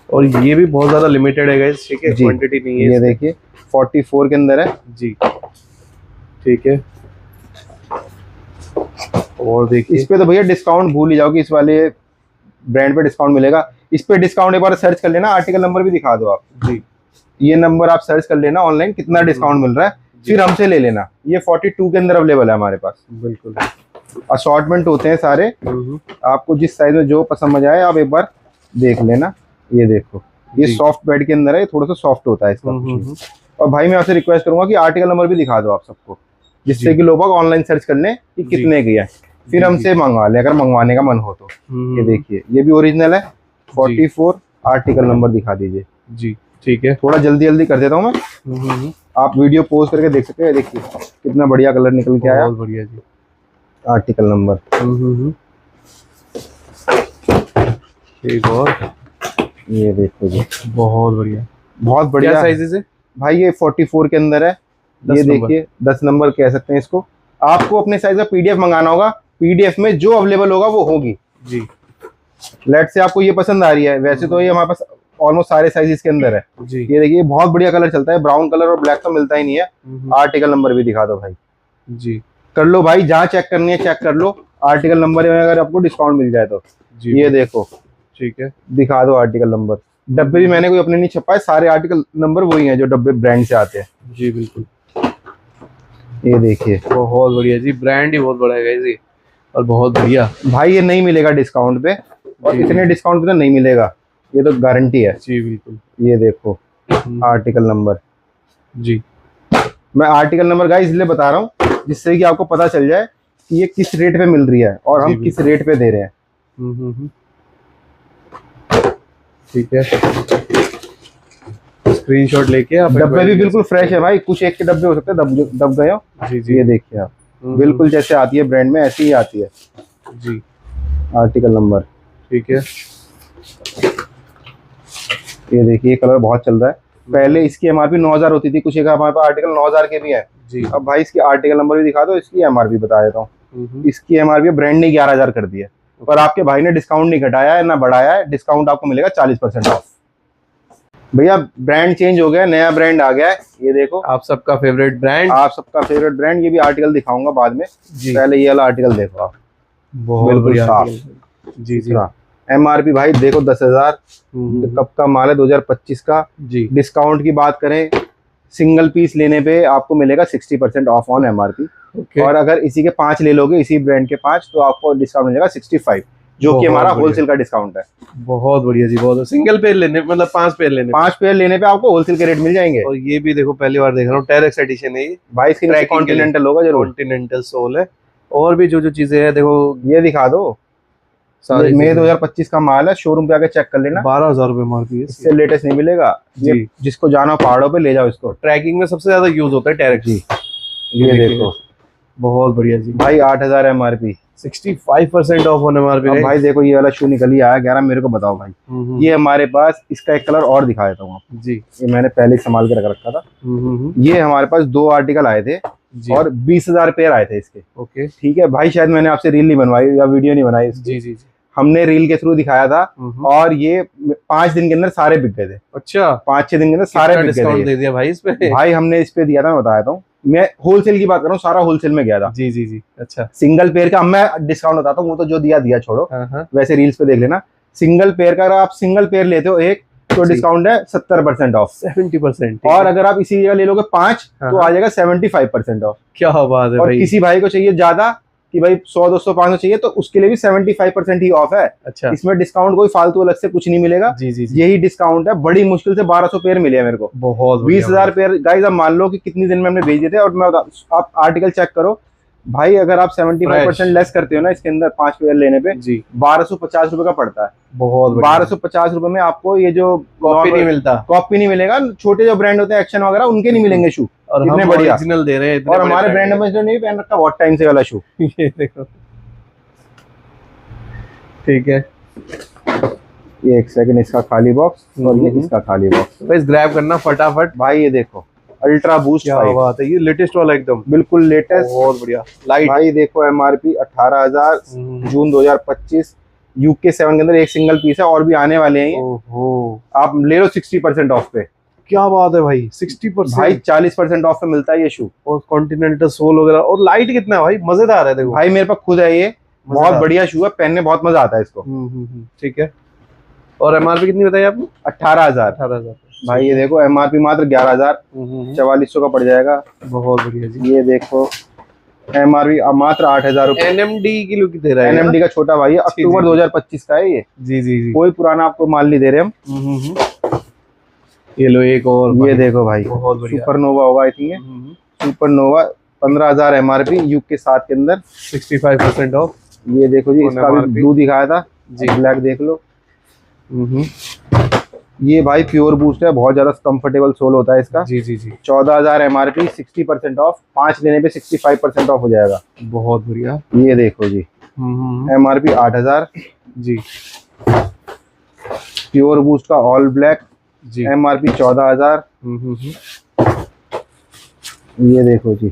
और ये भी बहुत ज्यादा लिमिटेड है गाइस, ठीक है, क्वांटिटी नहीं है। ये देखिए 44 के अंदर है जी, ठीक है। और देखिए इस पे तो भैया डिस्काउंट भूल ही जाओ कि इस वाले ब्रांड पे डिस्काउंट मिलेगा। इस पे डिस्काउंट एक बार सर्च कर लेना, आर्टिकल नंबर भी दिखा दो आप जी। ये नंबर आप सर्च कर लेना ऑनलाइन, कितना डिस्काउंट मिल रहा है, फिर हमसे ले लेना। ये 42 के अंदर अवेलेबल है हमारे पास। बिल्कुल, असॉर्टमेंट होते हैं सारे, आपको जिस साइज में जो पसंद आए आप एक बार देख लेना। ये देखो ये सॉफ्ट बेड के अंदर है, थोड़ा सा सॉफ्ट होता है इसका। और भाई मैं आपसे रिक्वेस्ट करूंगा कि आर्टिकल नंबर भी दिखा दो आप सबको, जिससे कि लोग ऑनलाइन सर्च कर लें कि कितने की है, फिर हमसे मंगवा ले अगर मंगवाने का मन हो तो। ये देखिए ये भी ओरिजिनल है 44, आर्टिकल नंबर दिखा दीजिए जी। ठीक है, थोड़ा जल्दी जल्दी कर देता हूँ मैं, आप वीडियो पोज करके देख सकते हैं। देखिए कितना बढ़िया कलर निकल के आया। बहुत बढ़िया जी। आर्टिकल नंबर एक और, ये देखो जी बहुत बढ़िया, बहुत बढ़िया। क्या साइजेस है भाई ये 44 के अंदर है। ये देखिए 10 नंबर कह सकते हैं इसको। आपको अपने साइज का पीडीएफ मंगाना होगा, पीडीएफ में जो अवेलेबल होगा वो होगी जी। लेट से आपको ये पसंद आ रही है, वैसे तो ये हमारे पास ऑलमोस्ट सारे साइज इसके अंदर है जी। ये देखिए बहुत बढ़िया कलर चलता है, ब्राउन कलर और ब्लैक तो मिलता ही नहीं है। आर्टिकल नंबर भी दिखा दो भाई जी। कर लो भाई, जहाँ चेक करनी है चेक कर लो, आर्टिकल नंबर में अगर आपको डिस्काउंट मिल जाए तो जी। ये देखो ठीक है, दिखा दो आर्टिकल नंबर। डब्बे भी मैंने कोई अपने नहीं छपाए, सारे आर्टिकल नंबर वही हैं जो डब्बे ब्रांड से आते हैं। जी बिल्कुल। ये देखिए बहुत बढ़िया जी, ब्रांड ही बहुत बड़ा है गाइस ये, और बहुत बढ़िया। भाई ये नहीं मिलेगा डिस्काउंट पे, और इतने डिस्काउंट पे तो नहीं मिलेगा, ये तो गारंटी है। जी बिल्कुल। ये देखो आर्टिकल नंबर जी। मैं आर्टिकल नंबर गाइस इसलिए बता रहा हूँ जिससे कि आपको पता चल जाए कि ये किस रेट पे मिल रही है और हम किस रेट पे दे रहे हैं। ठीक है, स्क्रीनशॉट लेके आप। डब्बे भी बिल्कुल फ्रेश है भाई, कुछ एक के डब्बे हो सकते हैं दब गए हो। जी जी। ये देखिए आप बिल्कुल जैसे आती है ब्रांड में ऐसी ही आती है जी। Article number. ठीक है, ये देखिए ये कलर बहुत चल रहा है। पहले इसकी एमआरपी 9000 होती थी, कुछ एक हमारे पास आर्टिकल 9000 के भी है जी। अब भाई इसकी आर्टिकल नंबर भी दिखा दो, इसकी एमआरपी बता देता हूँ। इसकी एमआरपी ब्रांड ने 11000 कर दी है, पर आपके भाई ने डिस्काउंट नहीं घटाया है ना बढ़ाया है, डिस्काउंट आपको मिलेगा 40% ऑफ। भैया ब्रांड चेंज हो गया, नया ब्रांड आ गया है। ये देखो आप सबका फेवरेट ब्रांड, आप सबका फेवरेट ब्रांड। ये भी आर्टिकल दिखाऊंगा बाद में, पहले ये वाला आर्टिकल देखो आप, बहुत बढ़िया। जी जी। एमआरपी भाई देखो 10,000, कब का माल है 2025 का जी। डिस्काउंट की बात करें, सिंगल पीस लेने पे आपको मिलेगा 60% ऑफ ऑन एमआरपी। और अगर इसी के 5 ले लोगे, इसी ब्रांड के 5, तो आपको डिस्काउंट मिलेगा 65, जो कि हमारा होलसेल का डिस्काउंट है। बहुत बढ़िया जी, बहुत। सिंगल पेयर लेने मतलब 5 पेयर लेने, 5 पेयर लेने पे आपको होलसेल के रेट मिल जाएंगे। और ये भी देखो पहली बार देख रहा हूँ, टेरेक्स एडिशन है ये भाई, इसकी कॉन्टिनेंटल होगा जरूर, कॉन्टिनेंटल सोल है। और भी जो जो चीजें हैं देखो, ये दिखा दो। मई 2025 का माल है, शोरूम पे आके चेक कर लेना। 12,000 रुपए मार्केट है, इससे लेटेस्ट नहीं मिलेगा जी। जिसको जाना हो पहाड़ों पे ले जाओ इसको, ट्रैकिंग में सबसे ज्यादा यूज होता है टेरेक्स जी। ये देखो बहुत बढ़िया जी भाई, 8000 एमआरपी, 65% ऑफ ऑन एमआरपी। भाई देखो ये वाला शू निकल ही आया 11, मेरे को बताओ भाई। ये हमारे पास इसका एक कलर और दिखा देता हूँ जी, ये मैंने पहले संभाल के रख रखा था। ये हमारे पास 2 आर्टिकल आए थे और 20,000 पेयर आए थे इसके। ओके, ठीक है भाई, शायद मैंने आपसे रील नहीं बनवाई या वीडियो नहीं बनाई इसकी। जी जी जी। हमने रील के थ्रू दिखाया था, और ये 5 दिन के अंदर सारे बिक गए थे। अच्छा, 5-6 दिन के अंदर सारे बिक डिस्काउंट दे दिया भाई इस पे। भाई हमने इस पे दिया था, मैं बताया था, मैं होलसेल की बात कर रहा हूँ, सारा होलसेल में गया था। जी जी जी। अच्छा, सिंगल पेयर का मैं डिस्काउंट बताता हूँ, वो तो जो दिया छोड़ो, वैसे रील्स पे देख लेना। सिंगल पेयर का अगर आप सिंगल पेयर लेते हो एक, तो डिस्काउंट है 70% ऑफ, 70%। और अगर आप इसी जगह ले लोगे 5, तो आ जाएगा 75% ऑफ। क्या बात है और भाई। किसी भाई को चाहिए ज्यादा कि भाई 100, 200, 500 चाहिए, तो उसके लिए भी 75% ही ऑफ है। अच्छा, इसमें डिस्काउंट कोई फालतू अलग से कुछ नहीं मिलेगा। जी जी जी। यही डिस्काउंट है, बड़ी मुश्किल से 1200 पेयर मिले हैं मेरे को। बहुत 20,000 पेयर गाइस, आप मान लो कि कितनी दिन में हमने भेज दिए थे। और मैं आप आर्टिकल चेक करो भाई, अगर आप 75% लेस करते हो ना इसके अंदर 5 पेयर लेने पे, जी 1250 रुपए का पड़ता है। बहुत 1250 रुपए में आपको ये जो कॉपी नहीं मिलता, कॉपी नहीं मिलेगा। छोटे जो ब्रांड होते हैं एक्शन वगैरह, उनके नहीं मिलेंगे शू, और इतने बढ़िया ओरिजिनल दे रहे हैं। और हमारे ब्रांड में नहीं पहन रखा बहुत टाइम से वाला शू। ये देखो, ठीक है, ये एक सेकंड, इसका खाली बॉक्स और ये इसका खाली बॉक्स, बस ग्रैब करना फटाफट। भाई ये देखो अल्ट्रा बूस्ट। क्या बात है, ये लेटेस्ट वाला एकदम बिल्कुल लेटेस्ट, बहुत बढ़िया। लाइट भाई देखो MRP 18,000, जून 2025, UK 7 के अंदर एक सिंगल पीस है, और भी आने वाले हैं ये। ओहो, आप ले लो 60% ऑफ पे। क्या बात है भाई, 60%। भाई 40% ऑफ पे मिलता है ये शू। और कॉन्टिनेंटल सोल वगैरह, और लाइट कितना है भाई, मजेदार है। देखो भाई मेरे पास खुद है ये, बहुत बढ़िया शू है, पहनने बहुत मजा आता है इसको। ठीक है। और MRP कितनी बताई आपने? 18,000। 18,000। भाई ये देखो MRP मात्र 11,000, 4400 का पड़ जाएगा। बहुत बढ़िया जी। ये देखो MRP मात्र 8,000 रुपए। NMD किलो की दे रहा है? NMD का छोटा भाई है, अक्टूबर 2025 का है ये। जी जी जी। कोई पुराना आपको माल नहीं दे रहे हम। ये लो एक और, ये देखो भाई, बहुत बढ़िया। सुपरनोवा होगा I think, supernova 15,000 MRP, UK 7 के अंदर 65% ऑफ। ये देखो जी, इसका भी ब्लू दिखाया था जी, ब्लैक देख लो। ये भाई प्योर बूस्ट है, बहुत ज्यादा कंफर्टेबल सोल होता है इसका। जी जी जी। 14,000 MRP, 60% ऑफ, 5 लेने पे 65% ऑफ हो जाएगा। बहुत बढ़िया। ये देखो जी, MRP 8,000 जी। प्योर बूस्ट का ऑल ब्लैक जी, MRP 14,000। ये देखो जी,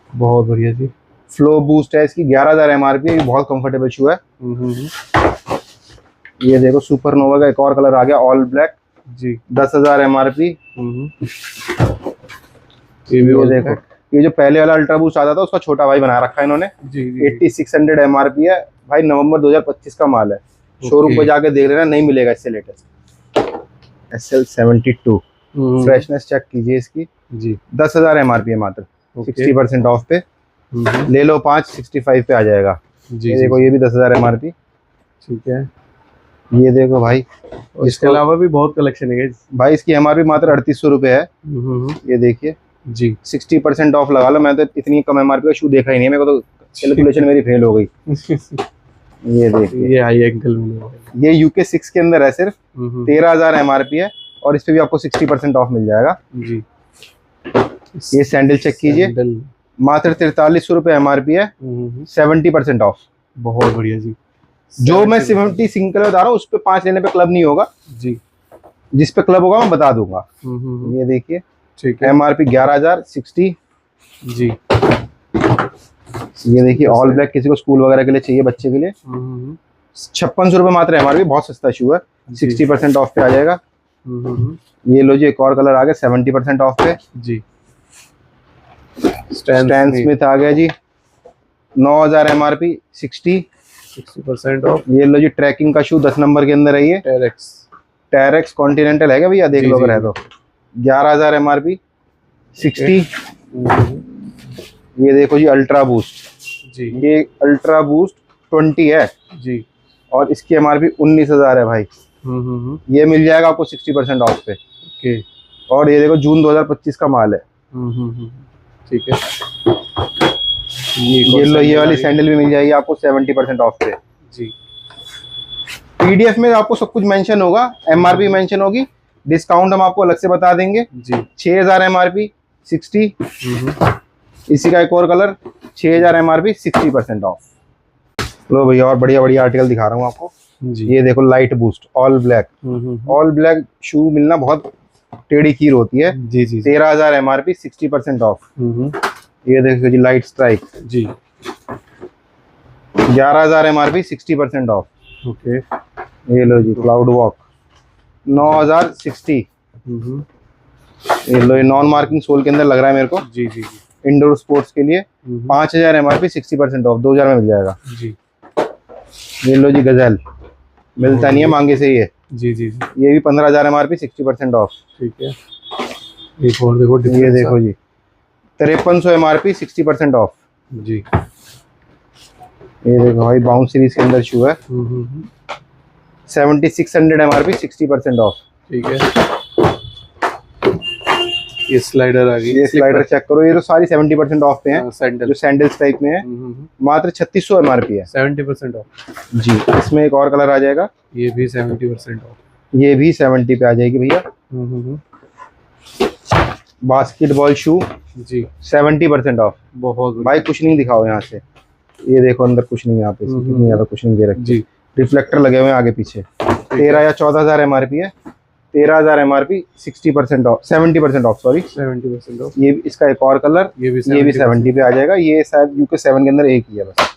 बहुत बढ़िया जी। फ्लो बूस्ट है, इसकी 11,000 MRP, ये बहुत कंफर्टेबल शू है। ये देखो सुपरनोवा का एक और कलर आ गया, ऑल ब्लैक जी, 10,000 MRP। ये भी ये देखो, ये जो पहले वाला अल्ट्रा बूस्ट आता था उसका छोटा भाई बना रखा है इन्होंने। जी जी। 8600 MRP है भाई, नवंबर 2025 का माल है। शोरूम पे जाके देख लेना, नहीं मिलेगा इससे लेटेस्ट। SL72 फ्रेशनेस चेक कीजिए इसकी जी। 10,000 MRP है मात्र, 60% ऑफ पे। ले लो 5, 65 पे आ जाएगा। जी, ये देखो, ये भी 10,000 MRP। ठीक है। ये देखो भाई, इसके अलावा भी बहुत कलेक्शन है भाई, इसकी MRP मात्र 3,800 रुपए है। ये देखिए जी, 60% ऑफ लगा लो। मैं तो इतनी कम MRP का शू देखा ही नहीं है, मेरे को तो कैलकुलेशन मेरी फेल हो गई। ये देखिए, ये हाई एंकल में, ये UK 6 के अंदर है, सिर्फ 13,000 MRP है, और इस पे भी आपको 60% ऑफ मिल जाएगा जी। ये सैंडल चेक कीजिए, मात्र 4300 रुपए MRP है, 70% ऑफ। बहुत बढ़िया जी। जो मैं 70 सिंगल बता रहा हूँ, उस पे 5 लेने पे क्लब नहीं होगा जी, जिस पे क्लब होगा मैं बता दूंगा। ये देखिए, ठीक है। MRP 11,000, 60 जी। ये देखिए, ऑल ब्लैक, किसी को स्कूल वगैरह के लिए चाहिए, बच्चे के लिए 5600 रुपए मात्र MRP, बहुत सस्ता शू है, 60% ऑफ पे आ जाएगा। ये लो जी, एक और कलर आ गया 70% ऑफ पे जी। स्टैन स्मिथ आ गया जी, 9,000 MRP, 60% ऑफ। ये लो जी, ट्रैकिंग का शू 10 नंबर के अंदर है ये, टेरेक्स कॉन्टिनेंटल है क्या भैया, देख लो अगर है तो। 11,000 MRP, 60। ये देखो जी, अल्ट्रा बूस्ट जी, ये अल्ट्रा बूस्ट 20 है जी, और इसकी MRP 19,000 है भाई। ये मिल जाएगा आपको 60% ऑफ पे। ओके। और ये देखो, जून 2025 का माल है। ठीक है। ये लो, ये वाली सैंडल भी मिल जाएगी आपको 70% ऑफ पे जी। PDF में आपको सब कुछ मेंशन होगा, MRP मेंशन होगी, डिस्काउंट हम आपको अलग से बता देंगे जी। 6,000 MRP, 60। इसी का एक और कलर 6,000 MRP, 60% ऑफ। लो भैया, और बढ़िया बढ़िया आर्टिकल दिखा रहा हूँ आपको जी। ये देखो, light boost all black. All black shoe मिलना बहुत टेढ़ी कीर होती है जी जी। 13,000 MRP, 60% ऑफ। ये देखो जी, लाइट स्ट्राइक जी, 11,000 MRP, 60% ऑफ। ओके। ये लो जी, क्लाउड वॉक 9,000, 60। ये लो, ये नॉन मार्किंग सोल के अंदर लग रहा है मेरे को जी जी। इंडोर स्पोर्ट्स के लिए 5,000 MRP, 60% ऑफ, 2,000 में मिल जाएगा जी। ये लो जी, गजल मिलता नहीं है मांगे से ये जी जी। ये भी 15,000 MRP, 60% ऑफ। ठीक है। एक और देखो, ये देखो जी, 5300 MRP, 60% ऑफ जी। ये देखो भाई, बाउंस सीरीज के अंदर शू है, 7600 MRP, 60% ऑफ। ठीक है। ये स्लाइडर आ गई, ये स्लाइडर चेक करो, ये तो सारी 70% ऑफ पे हैं, सैंडल, जो सैंडल्स टाइप में है। मात्र 3600 MRP है, 70% ऑफ जी। इसमें एक और कलर आ जाएगा, ये भी 70% ऑफ, ये भी 70 पे आ जाएगी भैया। बास्केटबॉल शू जी, 70% ऑफ। बहुत भाई, कुशनिंग दिखाओ यहाँ से। ये देखो, अंदर कुशनिंग, यहाँ पे कितनी ज्यादा कुशनिंग दे रखी जी। रिफ्लेक्टर लगे हुए हैं आगे पीछे। 13 या 14,000 MRP है, 13,000 MRP, 60% of, 70% of, sorry 70% of. ये इसका एक और कलर, ये भी 70 पे आ जाएगा। ये शायद UK 7 के अंदर एक ही है बस।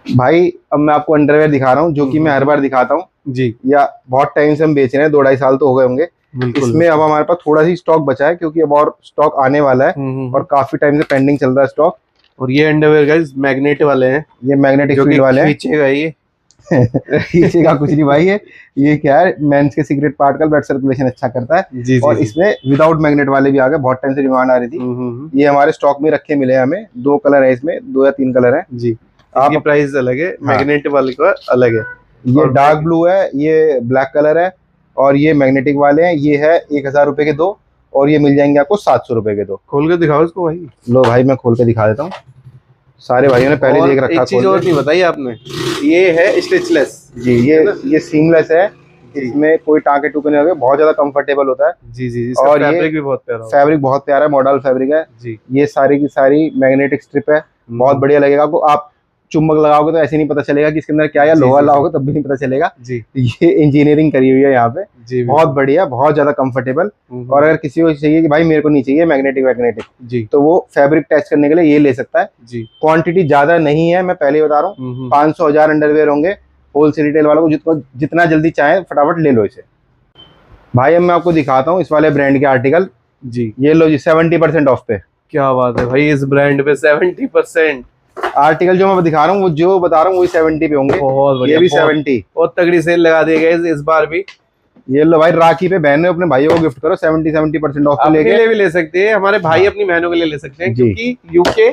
भाई अब मैं आपको अंडरवेयर दिखा रहा हूँ, जो कि मैं हर बार दिखाता हूँ जी, या बहुत टाइम से हम बेच रहे हैं, 2-2.5 साल तो हो गए होंगे। इसमें अब हमारे पास थोड़ा सी स्टॉक बचा है, क्योंकि अब और स्टॉक आने वाला है और काफी टाइम से पेंडिंग चल रहा है स्टॉक। और ये अंडरवेयर गाइस मैग्नेट वाले हैं, ये मैग्नेटिक फील्ड वाले हैं। खींचेगा ये खींचेगा कुछ नहीं भाई। ये क्या है, मेंस के सीक्रेट पार्ट का ब्लड सर्कुलेशन अच्छा करता है। जी, और इसमें विदाउट मैग्नेट वाले भी आ गए, बहुत टाइम से डिमांड आ रही थी। ये हमारे स्टॉक में रखे मिले हैं हमें। 2 कलर है इसमें, 2 या 3 कलर है जी। आपकी प्राइस अलग है, मैग्नेट वाले का अलग है। ये डार्क ब्लू है, ये ब्लैक कलर है, और ये मैग्नेटिक वाले हैं। ये है 1,000 रुपए के 2, और ये मिल जाएंगे आपको 700 रुपए के 2। खोल के दिखाओ इसको भाई। लो भाई मैं खोल के दिखा देता हूँ, सारे भाइयों ने पहले देख रखा। एक चीज और नहीं बताई आपने, ये है स्टिचलेस जी। ये सीमलेस है, इसमें कोई टाँके टूके नहीं होंगे, बहुत ज्यादा कंफर्टेबल होता है। जी जी। और फैब्रिक भी बहुत प्यारा है। फैब्रिक बहुत प्यारा है, मॉडल फैब्रिक है जी। ये सारी की सारी मैग्नेटिक स्ट्रिप है, बहुत बढ़िया लगेगा आपको। आप चुंबक लगाओगे तो ऐसे नहीं पता चलेगा कि इसके अंदर क्या है, या लोहा लगाओगे तब भी नहीं पता चलेगा जी। ये इंजीनियरिंग करी हुई है यहाँ पे जी, बहुत बढ़िया, बहुत ज्यादा कंफर्टेबल। और अगर किसी को चाहिए कि भाई मेरे को नहीं चाहिए मैग्नेटिक जी, तो वो फैब्रिक टेस्ट करने के लिए ये ले सकता है जी। क्वांटिटी ज्यादा नहीं है, मैं पहले ही बता रहा हूँ। 500,000 अंडरवेयर होंगे, होलसेल रिटेल वालों को जितना जल्दी चाहे फटाफट ले लो इसे। भाई अब मैं आपको दिखाता हूँ इस वाले ब्रांड के आर्टिकल जी। ये लो जी, 70% ऑफ पे। क्या बात है भाई, इस ब्रांड पे 70% आर्टिकल जो मैं दिखा रहा हूँ, वो जो बता रहा हूँ वही 70 पे होंगे। बहुत बढ़िया, ये भी 70। बहुत तगड़ी सेल लगा दी गई इस बार भी। ये लो भाई, राखी पे बहनों अपने भाइयों को गिफ्ट करो, 70% ऑफ पे अपने लेके। लिए भी ले सकते हैं, हमारे भाई अपनी बहनों के लिए ले सकते हैं, क्योंकि UK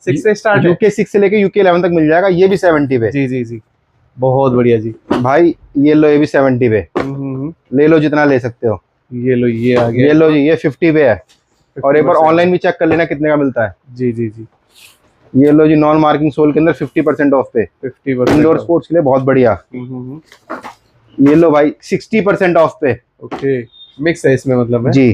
6 से स्टार्ट है। UK 6 से लेके UK 11 तक मिल जाएगा। ये भी 70 पे। जी जी जी, बहुत बढ़िया जी। भाई ये लो, ये भी 70 पे। ले लो जितना ले सकते हो। ये लो, ये आ गया। ये लो जी, ये 50 पे है। और एक बार ऑनलाइन भी चेक कर लेना कितने का मिलता है। जी जी जी। ये लो जी, नॉन मार्किंग सोल के अंदर 50% ऑफ पे, 50% इंडोर स्पोर्ट्स के लिए बहुत बढ़िया। ये लो भाई 60% ऑफ पे। ओके, मिक्स है इसमें मतलब है जी।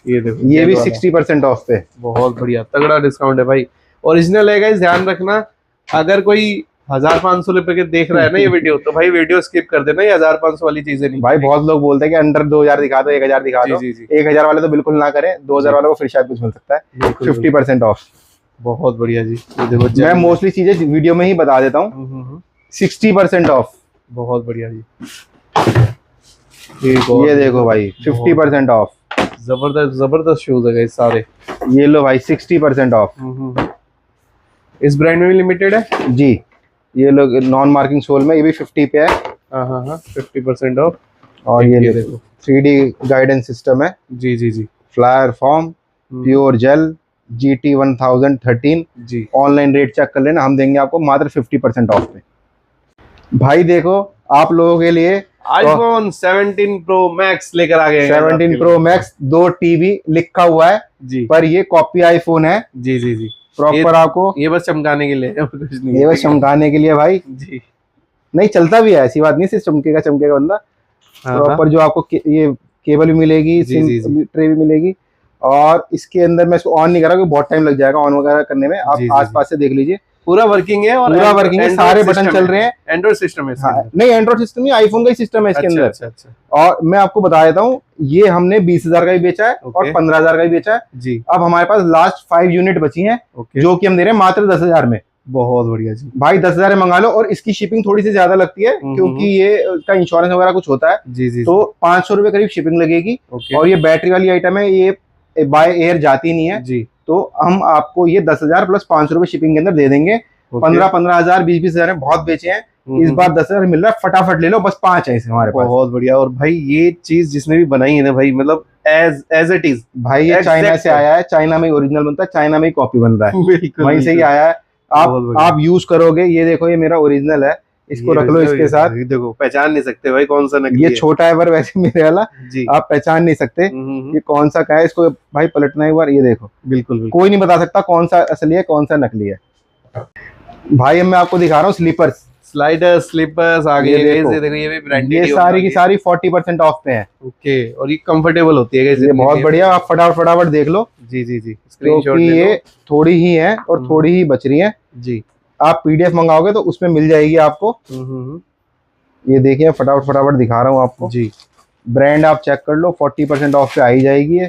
ये देखो, ये भी 60% ऑफ पे। बहुत बढ़िया, तगड़ा डिस्काउंट है भाई। ओरिजिनल है गाइस, ध्यान रखना। अगर कोई 1,500 रुपए के देख रहा है ना ये वीडियो, तो भाई वीडियो स्किप कर देना, ये 1,500 वाली चीजें नहीं। भाई बहुत लोग बोलते हैं कि अंडर 2,000 दिखा दो, 1,000 दिखा दो। 1,000 वाले तो बिल्कुल ना करें, 2,000 वालों को फिर शायद कुछ मिल सकता है। 50% ऑफ, बहुत बढ़िया जी। ये देखो, मैं मोस्टली चीजें वीडियो में ही बता देता हूँ। 60% ऑफ, बहुत बढ़िया जी। ये देखो भाई 50% ऑफ, जबरदस्त जबरदस्त शूज है गाइस सारे। ये लो भाई 60% ऑफ। इस ब्रांड में भी लिमिटेड है जी। ये लोग नॉन मार्किंग सोल में, ये भी 50 पे है। हाँ 50% ऑफ। और ये देखो 3D गाइडेंस सिस्टम है। जी जी जी। Flyer foam, pure gel, GT 1013 जी। ऑनलाइन रेट चेक कर लेना, हम देंगे आपको मात्र 50% ऑफ पे। भाई देखो आप लोगों के लिए iPhone 17 Pro Max लेकर आ गए। 17 Pro Max 2 TB लिखा हुआ है जी, पर ये कॉपी आईफोन है। जी जी जी। प्रॉपर आपको ये बस चमकाने के लिए, कुछ नहीं। ये बस चमकाने के लिए भाई जी। नहीं, चलता भी है, ऐसी बात नहीं, सिर्फ चमकेगा बंदा। प्रॉपर जो आपको ये केबल भी मिलेगी, सिम ट्रे भी मिलेगी। और इसके अंदर मैं इसको ऑन नहीं कर रहा क्योंकि बहुत टाइम लग जाएगा ऑन वगैरह करने में। आप आसपास से देख लीजिए, पूरा वर्किंग है। और पूरा वर्किंग है, सारे बटन चल रहे हैं। एंड्रॉइड सिस्टम है। हाँ, नहीं एंड्रॉइड सिस्टम नहीं, आईफोन का ही सिस्टम है इसके अंदर। अच्छा। और मैं आपको बता देता हूँ, ये हमने 20,000 का भी बेचा है और 15,000 का भी बेचा है जी। अब हमारे पास लास्ट 5 यूनिट बची हैं, जो कि हम दे रहे हैं मात्र 10,000 में। बहुत बढ़िया जी। भाई 10,000 में मंगा लो। और इसकी शिपिंग थोड़ी सी ज्यादा लगती है क्योंकि ये उसका इंश्योरेंस वगैरह कुछ होता है। जी जी। तो 500 रुपए करीब शिपिंग लगेगी। और ये बैटरी वाली आइटम है, ये बाय एयर जाती नहीं है जी। तो हम आपको ये 10,000 प्लस 500 रुपए शिपिंग के अंदर दे देंगे। 15,000 20,000 में बहुत बेचे हैं, इस बार 10,000 मिल रहा है, फटाफट ले लो, बस 5 है इसे हमारे पास। बहुत बढ़िया। और भाई ये चीज जिसने भी बनाई है ना भाई, मतलब एज इट इज भाई, ये चाइना से आया है, चाइना में ओरिजिनल बनता है, चाइना में ही कॉपी बन रहा है, वहीं से ही आया है। आप यूज करोगे, ये देखो ये मेरा ओरिजिनल है, इसको रख लो इसके साथ। देखो पहचान नहीं सकते भाई कौन सा नकली ये छोटा है पर वैसे मेरे वाला जी, आप पहचान नहीं सकते ये कौन सा क्या है। इसको भाई पलटना एक बार, ये देखो बिल्कुल कोई नहीं बता सकता कौन सा असली है कौन सा नकली है। भाई अब मैं आपको दिखा रहा हूँ स्लीपर्स, स्लाइडर स्लीपर्स आ गए। ये देखो, ये भी ब्रांडेड, ये सारी की सारी 40% ऑफ पे है। ओके, और ये कंफर्टेबल होती है, ये बहुत बढ़िया, आप फटाफट देख लो। जी जी जी, क्योंकि ये थोड़ी ही है और थोड़ी ही बच रही है जी। आप PDF मंगाओगे तो उसमें मिल जाएगी आपको। ये देखिए फटाफट दिखा रहा हूँ आपको जी। ब्रांड आप चेक कर लो, 40% ऑफ पे आ ही जाएगी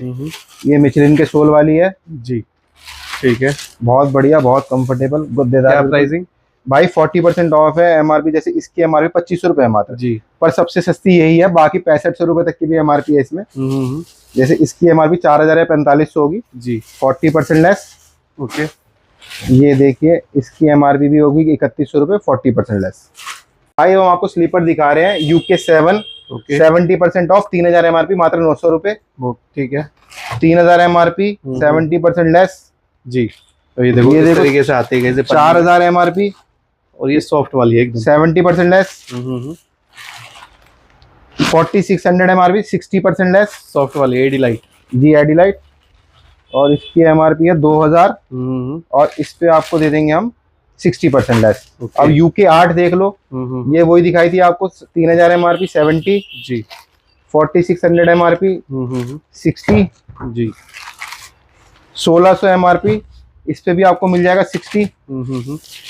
ये मिचलिन के सोल वाली है जी। ठीक है, बहुत बढ़िया, बहुत कंफर्टेबल, क्या गुद्देदार। प्राइसिंग भाई 40% ऑफ है। एमआरपी जैसे इसकी एमआरपी 2500 रुपए है मात्र जी। पर सबसे सस्ती यही है, बाकी 6500 रुपए तक की भी एमआरपी है इसमें। जैसे इसकी एमआरपी 4000 है, 4500 होगी जी। 40% लेस। ओके, ये देखिए इसकी एमआरपी भी होगी 3100 रुपए 40% लेस। भाई हम आपको स्लीपर दिखा रहे हैं यूके 7 ओके। 70% ऑफ, 3000 एमआरपी मात्र 900 रुपए। ठीक है, 3000 एमआरपी 70% लेस जी। तो ये देखो इस तरीके से आते हैं 4000 एमआरपी और ये सॉफ्ट वाली है एकदम 70% लेस। 4600 MRP 60% less. सॉफ्ट वाली एडी लाइट जी एडिलाइट, और इसकी एमआरपी है 2000 और इस पे आपको दे देंगे हम 60% लेस। अब यूके 8 देख लो, ये वही दिखाई थी आपको 3000 एमआरपी 70 जी। 4600 एमआरपी 60 जी। 1600 एमआरपी इस पे भी आपको मिल जाएगा 60।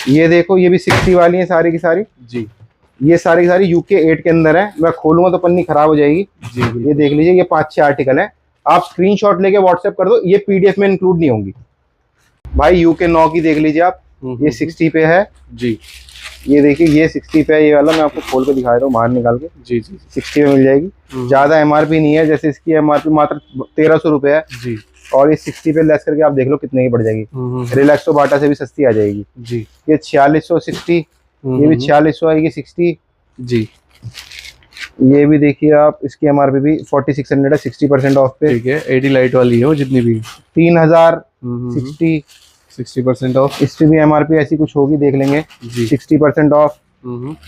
ये देखो ये भी 60 वाली है सारी की सारी जी। ये सारी की सारी यूके 8 के अंदर है। मैं खोलूंगा तो पन्नी खराब हो जाएगी जी। ये देख लीजिए, ये 5-6 आर्टिकल है, आप स्क्रीनशॉट लेके व्हाट्सएप कर दो, ये पीडीएफ में इंक्लूड नहीं होंगी। भाई यूके 9 की देख लीजिए आप, ये 60 पे है जी। ये देखिए ये 60 पे है, ये वाला मैं आपको खोल के दिखा रहा हूँ बाहर निकाल के। जी जी 60 पे मिल जाएगी, ज्यादा एमआरपी नहीं है। जैसे इसकी एमआरपी मात्र 1300 रुपए है जी। और ये 60 पे लेस करके आप देख लो कितने की पड़ जाएगी। रिलैक्सो बाटा से भी सस्ती आ जाएगी जी। ये 4660, ये भी 4600 आएगी 60 जी। ये भी देखिए आप, इसकी एमआरपी भी 4600 है 60% ऑफ पे। ठीक है, एडी लाइट वाली है वो जितनी भी 3000 60% ऑफ। इस पे भी एमआरपी ऐसी कुछ होगी, देख लेंगे जी। 60% ऑफ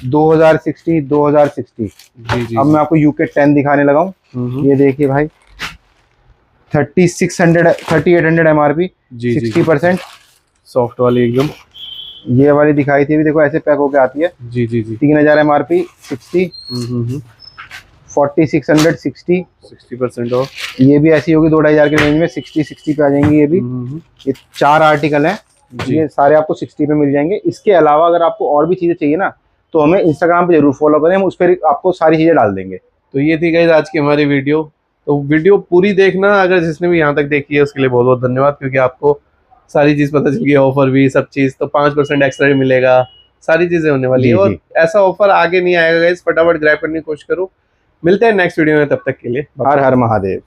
2060 2060। जी जी। अब मैं आपको यूके 10 दिखाने लगा हूँ। ये देखिए भाई 3800 एमआरपी जी 60%। सॉफ्ट वाली एकदम, ये वाली दिखाई थी अभी, देखो ऐसे पैक होके आती है। जी जी जी। 3000 एमआरपी 60 4600 60% ऑफ। ये भी ऐसी होगी 2500 के रेंज में 60 पे आ जाएंगी ये भी। ये 4 आर्टिकल हैं, ये सारे आपको 60 पे मिल जाएंगे। इसके अलावा अगर आपको और भी चीजें चाहिए ना तो हमें इंस्टाग्राम पे जरूर फॉलो करें, हम उस पर आपको सारी चीजें डाल देंगे। तो ये थी गाइस आज की हमारी वीडियो। तो वीडियो पूरी देखना, अगर जिसने भी यहाँ तक देखी है उसके लिए बहुत बहुत धन्यवाद, क्योंकि आपको सारी चीज पता चल गई, ऑफर भी सब चीज, तो 5% एक्स्ट्रा भी मिलेगा, सारी चीजें होने वाली है। और ऐसा ऑफर आगे नहीं आएगा गाइस, फटाफट ग्रैब करने की कोशिश करो। मिलते हैं नेक्स्ट वीडियो में, तब तक के लिए हर हर महादेव।